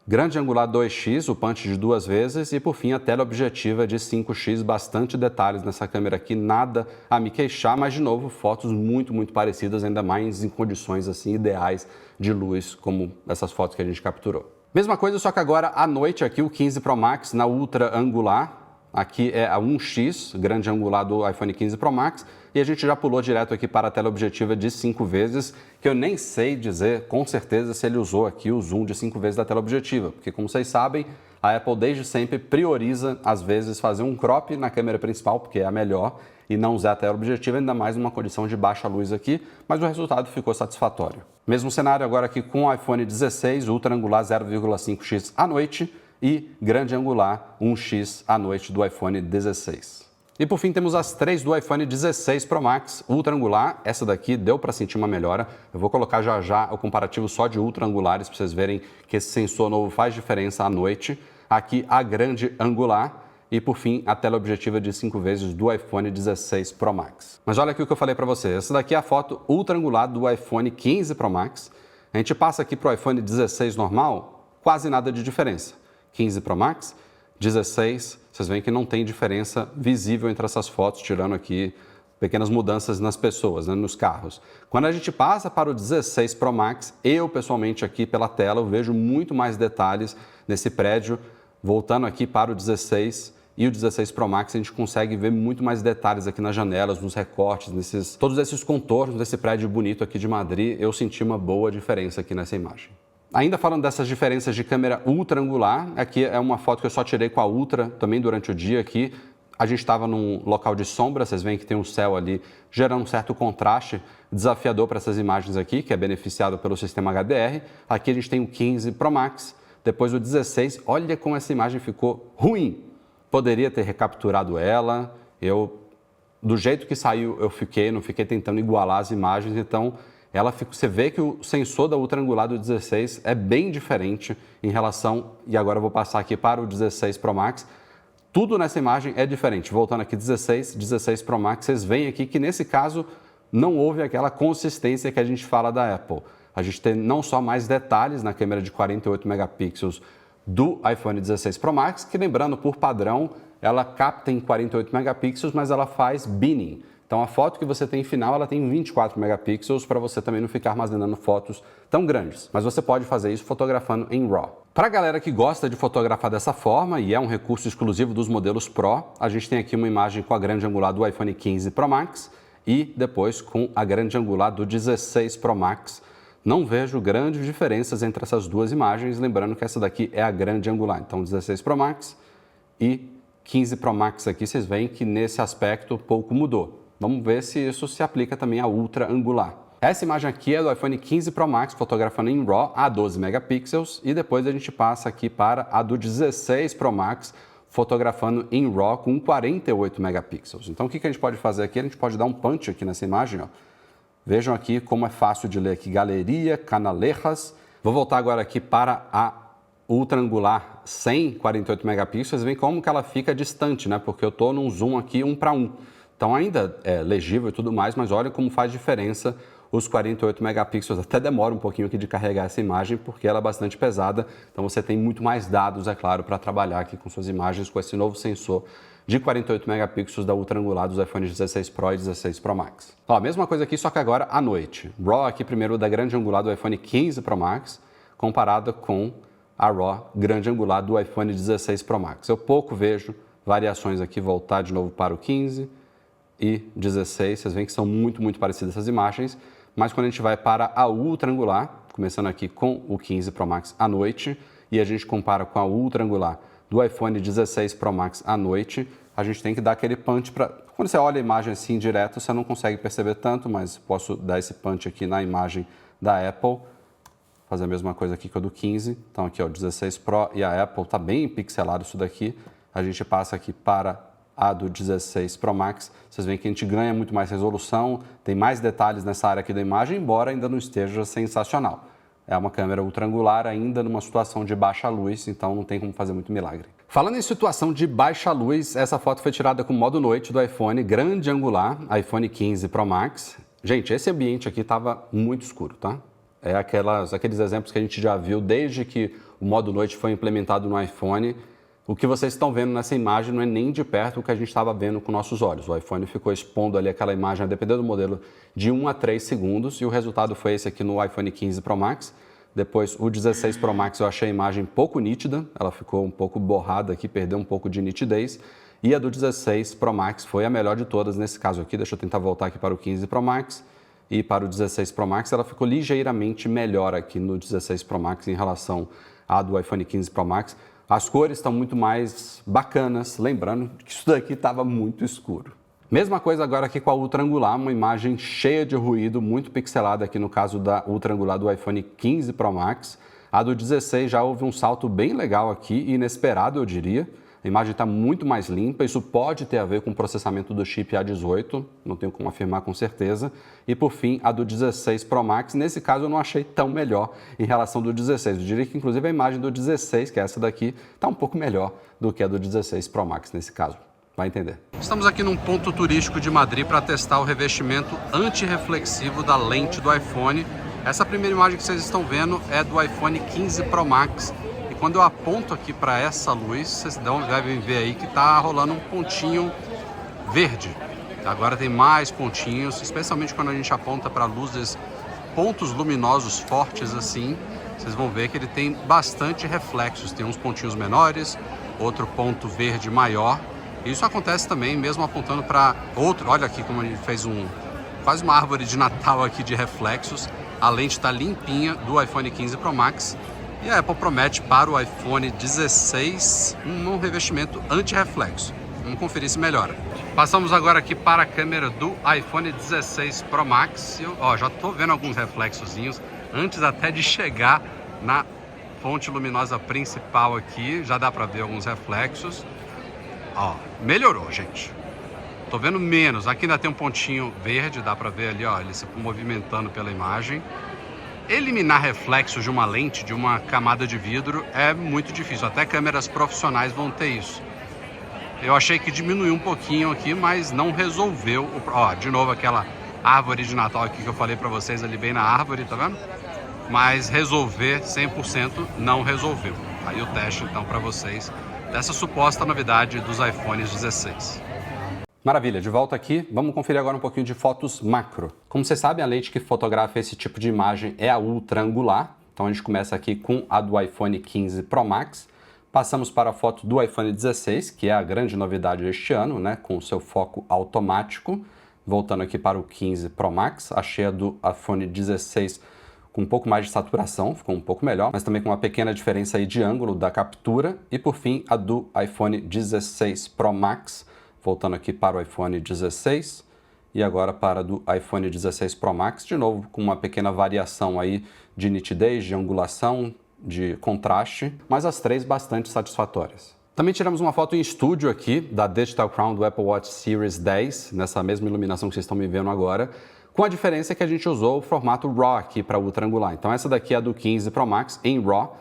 grande angular 2x, o punch de 2 vezes, e por fim a teleobjetiva de 5x, bastante detalhes nessa câmera aqui, nada a me queixar, mas de novo fotos muito parecidas, ainda mais em condições assim ideais de luz, como essas fotos que a gente capturou. Mesma coisa, só que agora à noite aqui o 15 Pro Max na ultra angular, aqui é a 1x, grande angular do iPhone 15 Pro Max, e a gente já pulou direto aqui para a teleobjetiva de 5 vezes, que eu nem sei dizer com certeza se ele usou aqui o zoom de 5 vezes da teleobjetiva, porque como vocês sabem, a Apple desde sempre prioriza, às vezes, fazer um crop na câmera principal, porque é a melhor, e não usar a teleobjetiva, ainda mais numa condição de baixa luz aqui, mas o resultado ficou satisfatório. Mesmo cenário agora aqui com o iPhone 16, ultra angular 0,5x à noite, e grande angular 1x à noite do iPhone 16. E por fim temos as 3 do iPhone 16 Pro Max, ultra angular, essa daqui deu para sentir uma melhora, eu vou colocar já o comparativo só de ultra angulares para vocês verem que esse sensor novo faz diferença à noite. Aqui a grande angular e por fim a teleobjetiva de 5 vezes do iPhone 16 Pro Max. Mas olha aqui o que eu falei para vocês, essa daqui é a foto ultra angular do iPhone 15 Pro Max, a gente passa aqui para o iPhone 16 normal, quase nada de diferença. 15 Pro Max, 16, vocês veem que não tem diferença visível entre essas fotos, tirando aqui pequenas mudanças nas pessoas, né, nos carros. Quando a gente passa para o 16 Pro Max, eu pessoalmente aqui pela tela, eu vejo muito mais detalhes nesse prédio. Voltando aqui para o 16 e o 16 Pro Max, a gente consegue ver muito mais detalhes aqui nas janelas, nos recortes, todos esses contornos desse prédio bonito aqui de Madrid, eu senti uma boa diferença aqui nessa imagem. Ainda falando dessas diferenças de câmera ultra angular, aqui é uma foto que eu só tirei com a ultra também durante o dia aqui. A gente estava num local de sombra, vocês veem que tem um céu ali gerando um certo contraste desafiador para essas imagens aqui, que é beneficiado pelo sistema HDR. Aqui a gente tem o 15 Pro Max, depois o 16. Olha como essa imagem ficou ruim. Poderia ter recapturado ela, do jeito que saiu não fiquei tentando igualar as imagens, então você vê que o sensor da ultra angular do 16 é bem diferente em relação, e agora eu vou passar aqui para o 16 Pro Max, tudo nessa imagem é diferente. Voltando aqui 16 Pro Max, vocês veem aqui que nesse caso não houve aquela consistência que a gente fala da Apple. A gente tem não só mais detalhes na câmera de 48 megapixels do iPhone 16 Pro Max, que lembrando, por padrão, ela capta em 48 megapixels, mas ela faz binning. Então a foto que você tem final, ela tem 24 megapixels para você também não ficar armazenando fotos tão grandes. Mas você pode fazer isso fotografando em RAW. Para a galera que gosta de fotografar dessa forma, e é um recurso exclusivo dos modelos Pro, a gente tem aqui uma imagem com a grande angular do iPhone 15 Pro Max e depois com a grande angular do 16 Pro Max. Não vejo grandes diferenças entre essas duas imagens, lembrando que essa daqui é a grande angular. Então 16 Pro Max e 15 Pro Max aqui, vocês veem que nesse aspecto pouco mudou. Vamos ver se isso se aplica também à ultra angular. Essa imagem aqui é do iPhone 15 Pro Max, fotografando em RAW a 12 megapixels, e depois a gente passa aqui para a do 16 Pro Max, fotografando em RAW com 48 megapixels. Então o que a gente pode fazer aqui? A gente pode dar um punch aqui nessa imagem, ó. Vejam aqui como é fácil de ler aqui, Galeria Canalejas. Vou voltar agora aqui para a ultra angular sem 48 megapixels, veem como que ela fica distante, né? Porque eu estou num zoom aqui 1 para 1. Então ainda é legível e tudo mais, mas olha como faz diferença os 48 megapixels. Até demora um pouquinho aqui de carregar essa imagem, porque ela é bastante pesada, então você tem muito mais dados, é claro, para trabalhar aqui com suas imagens com esse novo sensor de 48 megapixels da ultra angular dos iPhones 16 Pro e 16 Pro Max. Ó, a mesma coisa aqui, só que agora à noite. RAW aqui primeiro da grande angular do iPhone 15 Pro Max, comparada com a RAW grande angular do iPhone 16 Pro Max. Eu pouco vejo variações aqui, voltar de novo para o 15 e 16, vocês veem que são muito parecidas essas imagens, mas quando a gente vai para a ultra angular, começando aqui com o 15 Pro Max à noite, e a gente compara com a ultra angular do iPhone 16 Pro Max à noite, a gente tem que dar aquele punch para... Quando você olha a imagem assim direto, você não consegue perceber tanto, mas posso dar esse punch aqui na imagem da Apple, fazer a mesma coisa aqui que a do 15. Então aqui, ó, 16 Pro e a Apple, tá bem pixelado isso daqui. A gente passa aqui para a do 16 Pro Max. Vocês veem que a gente ganha muito mais resolução, tem mais detalhes nessa área aqui da imagem, embora ainda não esteja sensacional. É uma câmera ultra angular ainda numa situação de baixa luz, então não tem como fazer muito milagre. Falando em situação de baixa luz, essa foto foi tirada com modo noite do iPhone grande angular, iPhone 15 Pro Max. Gente, esse ambiente aqui estava muito escuro, tá? É aqueles exemplos que a gente já viu desde que o modo noite foi implementado no iPhone. O que vocês estão vendo nessa imagem não é nem de perto o que a gente estava vendo com nossos olhos. O iPhone ficou expondo ali aquela imagem, a depender do modelo, de 1 a 3 segundos, e o resultado foi esse aqui no iPhone 15 Pro Max. Depois, o 16 Pro Max, eu achei a imagem pouco nítida, ela ficou um pouco borrada aqui, perdeu um pouco de nitidez. E a do 16 Pro Max foi a melhor de todas nesse caso aqui. Deixa eu tentar voltar aqui para o 15 Pro Max. E para o 16 Pro Max, ela ficou ligeiramente melhor aqui no 16 Pro Max em relação à do iPhone 15 Pro Max. As cores estão muito mais bacanas, lembrando que isso daqui estava muito escuro. Mesma coisa agora aqui com a ultra angular, uma imagem cheia de ruído, muito pixelada aqui no caso da ultra angular do iPhone 15 Pro Max. A do 16 já houve um salto bem legal aqui, inesperado eu diria. A imagem está muito mais limpa, isso pode ter a ver com o processamento do chip A18, não tenho como afirmar com certeza. E por fim, a do 16 Pro Max, nesse caso eu não achei tão melhor em relação do 16. Eu diria que inclusive a imagem do 16, que é essa daqui, está um pouco melhor do que a do 16 Pro Max nesse caso. Vai entender. Estamos aqui num ponto turístico de Madrid para testar o revestimento antirreflexivo da lente do iPhone. Essa primeira imagem que vocês estão vendo é do iPhone 15 Pro Max. Quando eu aponto aqui para essa luz, vocês devem ver aí que está rolando um pontinho verde. Agora tem mais pontinhos, especialmente quando a gente aponta para luzes, pontos luminosos fortes assim, vocês vão ver que ele tem bastante reflexos. Tem uns pontinhos menores, outro ponto verde maior. Isso acontece também mesmo apontando para outro. Olha aqui como ele fez quase uma árvore de Natal aqui de reflexos. A lente está limpinha do iPhone 15 Pro Max. E a Apple promete para o iPhone 16 um revestimento anti-reflexo. Vamos conferir se melhora. Passamos agora aqui para a câmera do iPhone 16 Pro Max. Já estou vendo alguns reflexozinhos antes até de chegar na fonte luminosa principal aqui. Já dá para ver alguns reflexos. Melhorou, gente. Estou vendo menos. Aqui ainda tem um pontinho verde, dá para ver ali, ele se movimentando pela imagem. Eliminar reflexos de uma lente, de uma camada de vidro, é muito difícil. Até câmeras profissionais vão ter isso. Eu achei que diminuiu um pouquinho aqui, mas não resolveu. De novo aquela árvore de Natal aqui que eu falei para vocês ali bem na árvore, tá vendo? Mas resolver 100% não resolveu. Aí o teste então para vocês dessa suposta novidade dos iPhones 16. Maravilha, de volta aqui, vamos conferir agora um pouquinho de fotos macro. Como vocês sabem, a lente que fotografa esse tipo de imagem é a ultra angular. Então a gente começa aqui com a do iPhone 15 Pro Max. Passamos para a foto do iPhone 16, que é a grande novidade deste ano, né, com o seu foco automático. Voltando aqui para o 15 Pro Max, achei a do iPhone 16 com um pouco mais de saturação, ficou um pouco melhor, mas também com uma pequena diferença aí de ângulo da captura. E por fim, a do iPhone 16 Pro Max, voltando aqui para o iPhone 16 e agora para do iPhone 16 Pro Max, de novo com uma pequena variação aí de nitidez, de angulação, de contraste, mas as três bastante satisfatórias. Também tiramos uma foto em estúdio aqui da Digital Crown do Apple Watch Series 10, nessa mesma iluminação que vocês estão me vendo agora, com a diferença que a gente usou o formato RAW aqui para ultra angular. Então essa daqui é a do 15 Pro Max em RAW.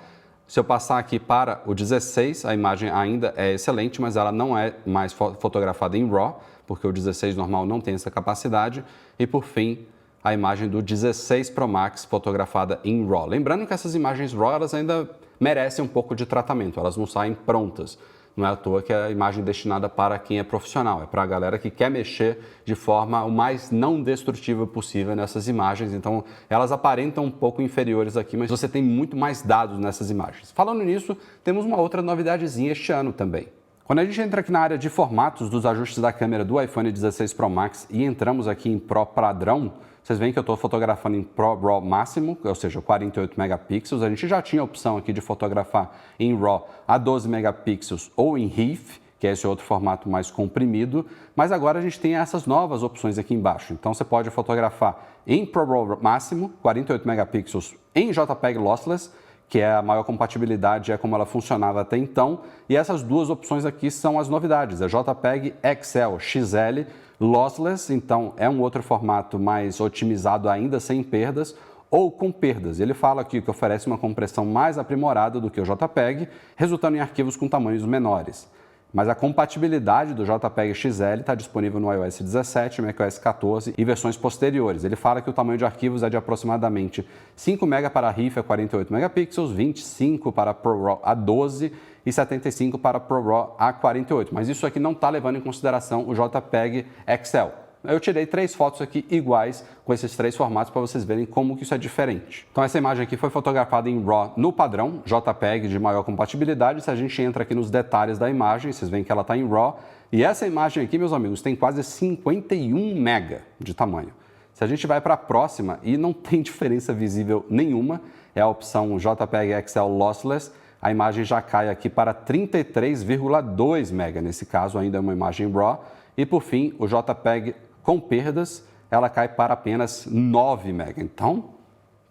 Se eu passar aqui para o 16, a imagem ainda é excelente, mas ela não é mais fotografada em RAW. porque o 16 normal não tem essa capacidade. E por fim, a imagem do 16 Pro Max fotografada em RAW. Lembrando que essas imagens RAW elas ainda merecem um pouco de tratamento, elas não saem prontas. Não é à toa que é a imagem destinada para quem é profissional, é para a galera que quer mexer de forma o mais não destrutiva possível nessas imagens. Então, elas aparentam um pouco inferiores aqui, mas você tem muito mais dados nessas imagens. Falando nisso, temos uma outra novidadezinha este ano também. Quando a gente entra aqui na área de formatos dos ajustes da câmera do iPhone 16 Pro Max e entramos aqui em Pro padrão, vocês veem que eu estou fotografando em Pro RAW máximo, ou seja, 48 megapixels. A gente já tinha a opção aqui de fotografar em RAW a 12 megapixels ou em REF, que é esse outro formato mais comprimido, mas agora a gente tem essas novas opções aqui embaixo. Então você pode fotografar em Pro RAW máximo, 48 megapixels, em JPEG Lossless, que é a maior compatibilidade, é como ela funcionava até então. E essas duas opções aqui são as novidades, a JPEG XL, XL, Lossless, então é um outro formato mais otimizado ainda sem perdas, ou com perdas. Ele fala aqui que oferece uma compressão mais aprimorada do que o JPEG, resultando em arquivos com tamanhos menores. Mas a compatibilidade do JPEG XL está disponível no iOS 17, macOS 14 e versões posteriores. Ele fala que o tamanho de arquivos é de aproximadamente 5 MB para RIF a 48 megapixels, 25 para ProRAW a 12 e 75 para ProRAW a 48. Mas isso aqui não está levando em consideração o JPEG XL. Eu tirei 3 fotos aqui iguais com esses 3 formatos para vocês verem como que isso é diferente. Então essa imagem aqui foi fotografada em RAW no padrão, JPEG de maior compatibilidade. Se a gente entra aqui nos detalhes da imagem, vocês veem que ela está em RAW. E essa imagem aqui, meus amigos, tem quase 51 MB de tamanho. Se a gente vai para a próxima e não tem diferença visível nenhuma, é a opção JPEG XL Lossless, a imagem já cai aqui para 33,2 MB. Nesse caso ainda é uma imagem RAW. E por fim, o JPEG com perdas, ela cai para apenas 9 MB. Então,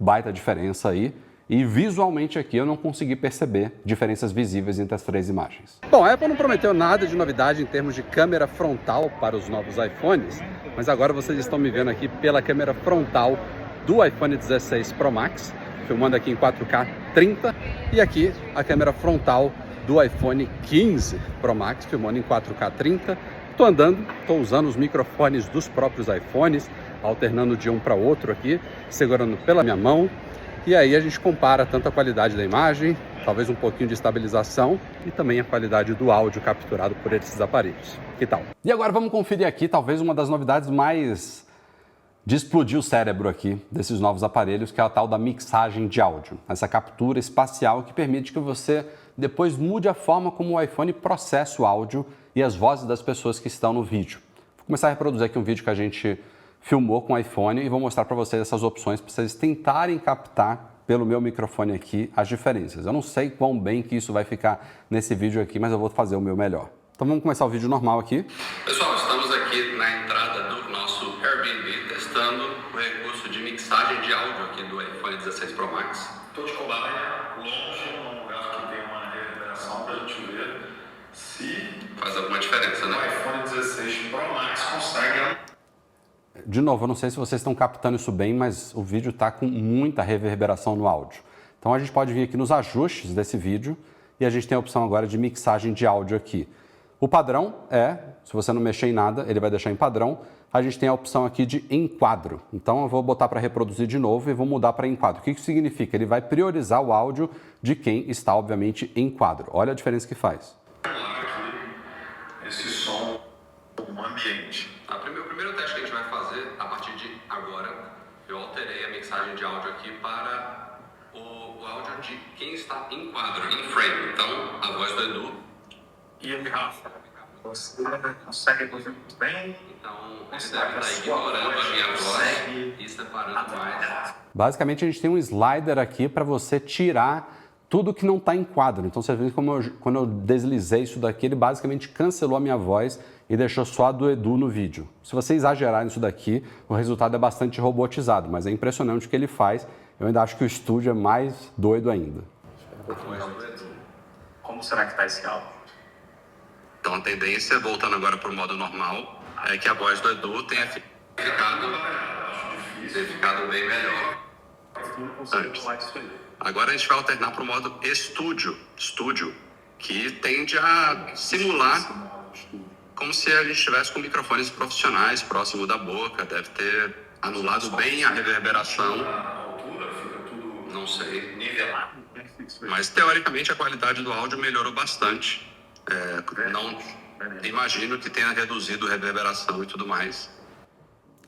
baita diferença aí. E visualmente aqui eu não consegui perceber diferenças visíveis entre as 3 imagens. Bom, a Apple não prometeu nada de novidade em termos de câmera frontal para os novos iPhones, mas agora vocês estão me vendo aqui pela câmera frontal do iPhone 16 Pro Max, filmando aqui em 4K 30, e aqui a câmera frontal do iPhone 15 Pro Max, filmando em 4K 30. Estou andando, estou usando os microfones dos próprios iPhones, alternando de um para outro aqui, segurando pela minha mão. E aí a gente compara tanto a qualidade da imagem, talvez um pouquinho de estabilização e também a qualidade do áudio capturado por esses aparelhos. Que tal? E agora vamos conferir aqui talvez uma das novidades mais de explodir o cérebro aqui desses novos aparelhos, que é a tal da mixagem de áudio. Essa captura espacial que permite que você depois mude a forma como o iPhone processa o áudio e as vozes das pessoas que estão no vídeo. Vou começar a reproduzir aqui um vídeo que a gente filmou com o iPhone e vou mostrar para vocês essas opções para vocês tentarem captar pelo meu microfone aqui as diferenças. Eu não sei quão bem que isso vai ficar nesse vídeo aqui, mas eu vou fazer o meu melhor. Então vamos começar o vídeo normal aqui. Pessoal, estamos aqui na entrada do nosso Airbnb testando o recurso de mixagem de áudio aqui do iPhone 16 Pro Max. Estou de cobaia longe, num lugar que tem uma reverberação para a gente ver se faz alguma diferença, né? O iPhone 16 Pro Max consegue... De novo, eu não sei se vocês estão captando isso bem, mas o vídeo está com muita reverberação no áudio. Então a gente pode vir aqui nos ajustes desse vídeo e a gente tem a opção agora de mixagem de áudio aqui. O padrão é, se você não mexer em nada, ele vai deixar em padrão. A gente tem a opção aqui de enquadro. Então eu vou botar para reproduzir de novo e vou mudar para enquadro. O que isso significa? Ele vai priorizar o áudio de quem está, obviamente, em quadro. Olha a diferença que faz. Esse som no ambiente. O primeiro teste que a gente vai fazer, a partir de agora, eu alterei a mixagem de áudio aqui para o áudio de quem está em quadro, em frame. Então, a voz do Edu. E ele, Rafa, você consegue ouvir muito bem? Então, ele deve estar ignorando a minha voz e separando mais. Basicamente, a gente tem um slider aqui para você tirar tudo que não está em quadro. Então, você vê como quando eu deslizei isso daqui, ele basicamente cancelou a minha voz e deixou só a do Edu no vídeo. Se você exagerar nisso daqui, o resultado é bastante robotizado, mas é impressionante o que ele faz. Eu ainda acho que o estúdio é mais doido ainda. Como será que está esse áudio? Então, a tendência, voltando agora para o modo normal, é que a voz do Edu tenha ficado bem melhor antes. Agora a gente vai alternar para o modo estúdio, que tende a simular como se a gente estivesse com microfones profissionais próximo da boca. Deve ter anulado bem a reverberação. Não sei. Mas, teoricamente, a qualidade do áudio melhorou bastante. Não imagino que tenha reduzido a reverberação e tudo mais.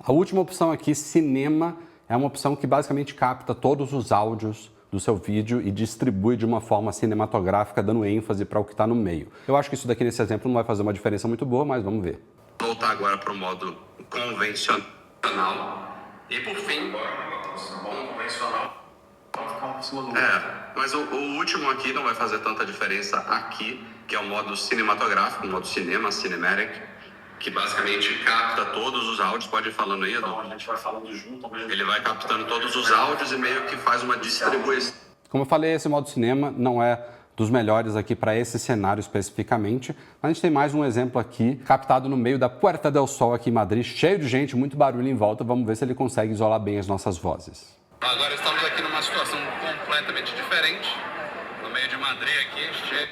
A última opção aqui, cinema, é uma opção que basicamente capta todos os áudios do seu vídeo e distribui de uma forma cinematográfica, dando ênfase para o que está no meio. Eu acho que isso daqui nesse exemplo não vai fazer uma diferença muito boa, mas vamos ver. Voltar agora para o modo convencional. E por fim, mas o último aqui não vai fazer tanta diferença aqui, que é o modo cinematográfico, o modo cinema, cinematic, que basicamente capta todos os áudios. Pode ir falando aí, Edu? Então, a gente vai falando junto ao mesmo. Ele vai captando todos os áudios e meio que faz uma distribuição. Como eu falei, esse modo cinema não é dos melhores aqui para esse cenário especificamente. A gente tem mais um exemplo aqui, captado no meio da Puerta del Sol aqui em Madrid, cheio de gente, muito barulho em volta. Vamos ver se ele consegue isolar bem as nossas vozes. Agora estamos aqui numa situação completamente diferente, no meio de Madrid aqui, cheio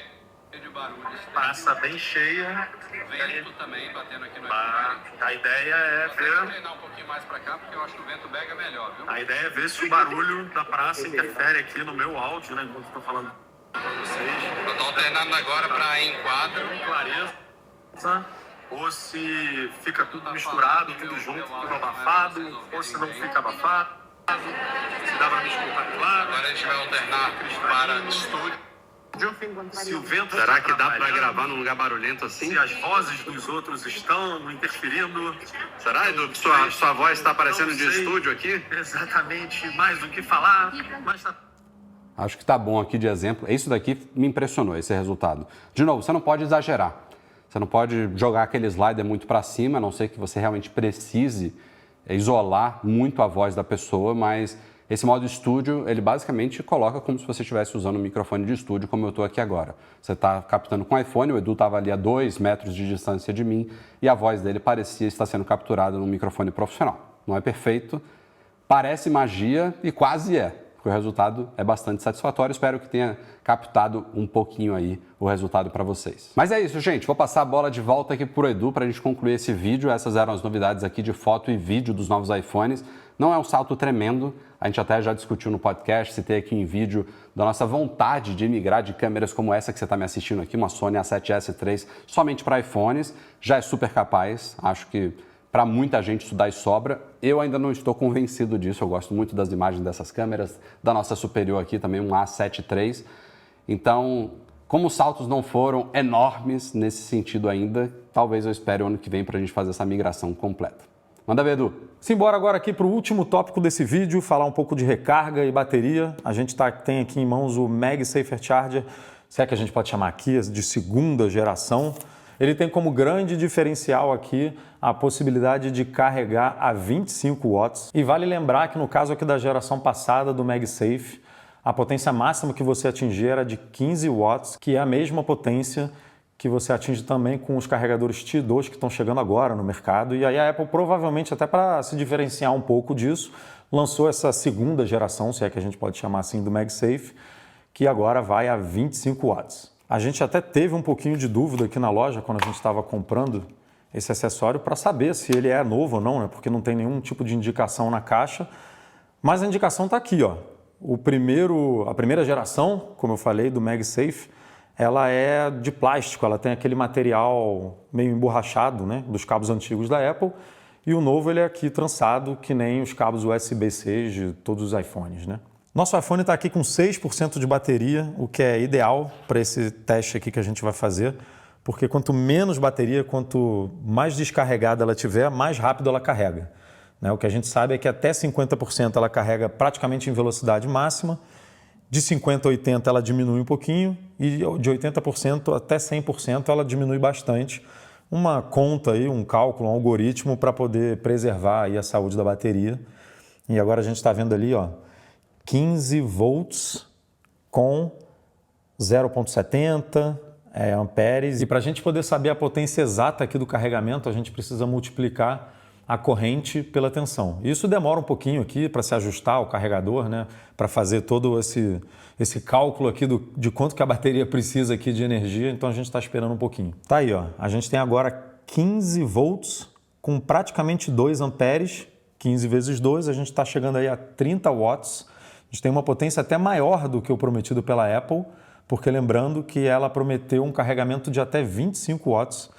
de barulho. Praça bem cheia. Vento também batendo aqui no A ideia é ver. treinar um pouquinho mais pra cá, porque eu acho que o vento pega melhor, viu? A ideia é ver se o barulho da praça interfere aqui no meu áudio, né? Enquanto estou falando com vocês. Eu tô alternando agora pra enquadro. Clareza. Ou se fica tudo misturado, tudo junto, tudo abafado, ou se não fica abafado. Se dá pra me escutar claro. Agora a gente vai alternar para estúdio. Se o vento Será está que dá pra atrapalhando, gravar num lugar barulhento assim? se as vozes dos outros estão interferindo. Será, Edu, que sua voz está aparecendo de Não sei estúdio aqui? Exatamente, mais do que falar, mas tá. Acho que tá bom aqui de exemplo. Isso daqui me impressionou, esse resultado. De novo, você não pode exagerar. Você não pode jogar aquele slider muito para cima, a não ser que você realmente precise isolar muito a voz da pessoa, mas esse modo estúdio, ele basicamente coloca como se você estivesse usando um microfone de estúdio, como eu estou aqui agora. Você está captando com o iPhone, o Edu estava ali a 2 metros de distância de mim e a voz dele parecia estar sendo capturada num microfone profissional. Não é perfeito, parece magia e quase é. O resultado é bastante satisfatório, espero que tenha captado um pouquinho aí o resultado para vocês. Mas é isso, gente, vou passar a bola de volta aqui pro Edu para a gente concluir esse vídeo. Essas eram as novidades aqui de foto e vídeo dos novos iPhones. Não é um salto tremendo, a gente até já discutiu no podcast, citei aqui em vídeo da nossa vontade de migrar de câmeras como essa que você está me assistindo aqui, uma Sony A7S III somente para iPhones, já é super capaz, acho que para muita gente isso dá e sobra. Eu ainda não estou convencido disso, eu gosto muito das imagens dessas câmeras, da nossa superior aqui também, um A7 III. Então, como os saltos não foram enormes nesse sentido ainda, talvez eu espere o ano que vem para a gente fazer essa migração completa. Manda ver, Edu. Simbora agora aqui para o último tópico desse vídeo, falar um pouco de recarga e bateria. A gente tem aqui em mãos o MagSafe Charger, se é que a gente pode chamar aqui de segunda geração. Ele tem como grande diferencial aqui a possibilidade de carregar a 25 watts. E vale lembrar que no caso aqui da geração passada do MagSafe, a potência máxima que você atingir era de 15 watts, que é a mesma potência que você atinge também com os carregadores T2 que estão chegando agora no mercado. E aí a Apple provavelmente, até para se diferenciar um pouco disso, lançou essa segunda geração, se é que a gente pode chamar assim, do MagSafe, que agora vai a 25 watts. A gente até teve um pouquinho de dúvida aqui na loja quando a gente estava comprando esse acessório para saber se ele é novo ou não, né? Porque não tem nenhum tipo de indicação na caixa. Mas a indicação está aqui, ó. A primeira geração, como eu falei, do MagSafe, ela é de plástico, ela tem aquele material meio emborrachado, né, dos cabos antigos da Apple, e o novo ele é aqui trançado, que nem os cabos USB-C de todos os iPhones, né? Nosso iPhone está aqui com 6% de bateria, o que é ideal para esse teste aqui que a gente vai fazer, porque quanto menos bateria, quanto mais descarregada ela tiver, mais rápido ela carrega, né? O que a gente sabe é que até 50% ela carrega praticamente em velocidade máxima, de 50% a 80% ela diminui um pouquinho e de 80% até 100% ela diminui bastante. Uma conta aí, um cálculo, um algoritmo para poder preservar aí a saúde da bateria. E agora a gente está vendo ali, ó, 15 volts com 0,70 amperes. E para a gente poder saber a potência exata aqui do carregamento, a gente precisa multiplicar a corrente pela tensão. Isso demora um pouquinho aqui para se ajustar ao carregador, né? Para fazer todo esse cálculo aqui de quanto que a bateria precisa aqui de energia, então a gente está esperando um pouquinho. Tá aí, ó. A gente tem agora 15 volts com praticamente 2 amperes, 15 vezes 2, a gente está chegando aí a 30 watts. A gente tem uma potência até maior do que o prometido pela Apple, porque lembrando que ela prometeu um carregamento de até 25 watts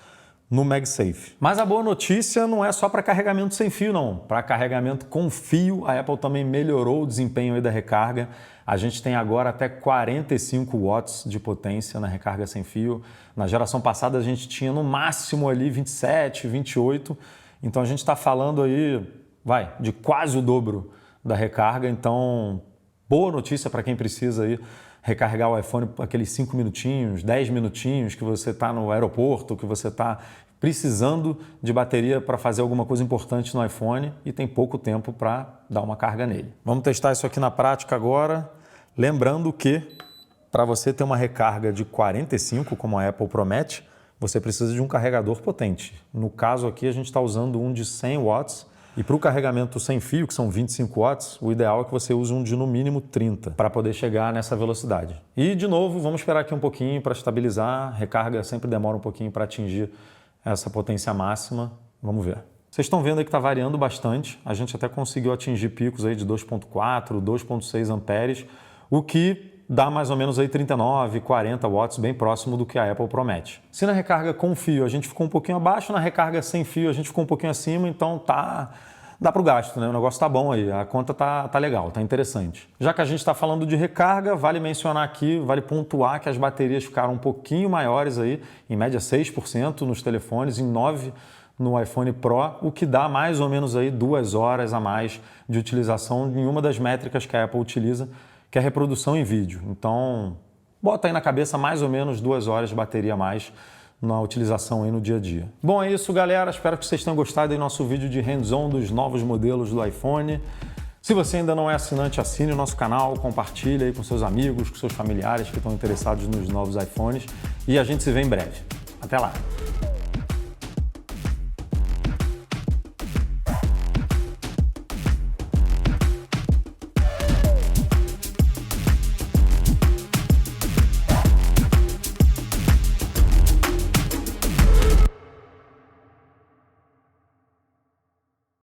no MagSafe. Mas a boa notícia não é só para carregamento sem fio, não. Para carregamento com fio, a Apple também melhorou o desempenho aí da recarga. A gente tem agora até 45 watts de potência na recarga sem fio. Na geração passada a gente tinha no máximo ali 27, 28. Então a gente está falando aí, de quase o dobro da recarga. Então, boa notícia para quem precisa aí recarregar o iPhone por aqueles 5 minutinhos, 10 minutinhos que você está no aeroporto, que você está precisando de bateria para fazer alguma coisa importante no iPhone e tem pouco tempo para dar uma carga nele. Vamos testar isso aqui na prática agora. Lembrando que para você ter uma recarga de 45, como a Apple promete, você precisa de um carregador potente. No caso aqui a gente está usando um de 100 watts e para o carregamento sem fio, que são 25 watts, o ideal é que você use um de no mínimo 30 para poder chegar nessa velocidade. E de novo, vamos esperar aqui um pouquinho para estabilizar. Recarga sempre demora um pouquinho para atingir essa potência máxima. Vamos ver. Vocês estão vendo aí que está variando bastante. A gente até conseguiu atingir picos aí de 2.4, 2.6 amperes, o que dá mais ou menos aí 39, 40 watts, bem próximo do que a Apple promete. Se na recarga com fio a gente ficou um pouquinho abaixo, na recarga sem fio a gente ficou um pouquinho acima, então dá para o gasto, né? O negócio tá bom aí, a conta tá legal, tá interessante. Já que a gente está falando de recarga, vale mencionar aqui, vale pontuar que as baterias ficaram um pouquinho maiores aí, em média 6% nos telefones, em 9% no iPhone Pro, o que dá mais ou menos aí 2 horas a mais de utilização em uma das métricas que a Apple utiliza, que é a reprodução em vídeo. Então, bota aí na cabeça mais ou menos 2 horas de bateria a mais na utilização aí no dia a dia. Bom, é isso, galera. Espero que vocês tenham gostado do nosso vídeo de hands-on dos novos modelos do iPhone. Se você ainda não é assinante, assine o nosso canal, compartilhe aí com seus amigos, com seus familiares que estão interessados nos novos iPhones e a gente se vê em breve. Até lá!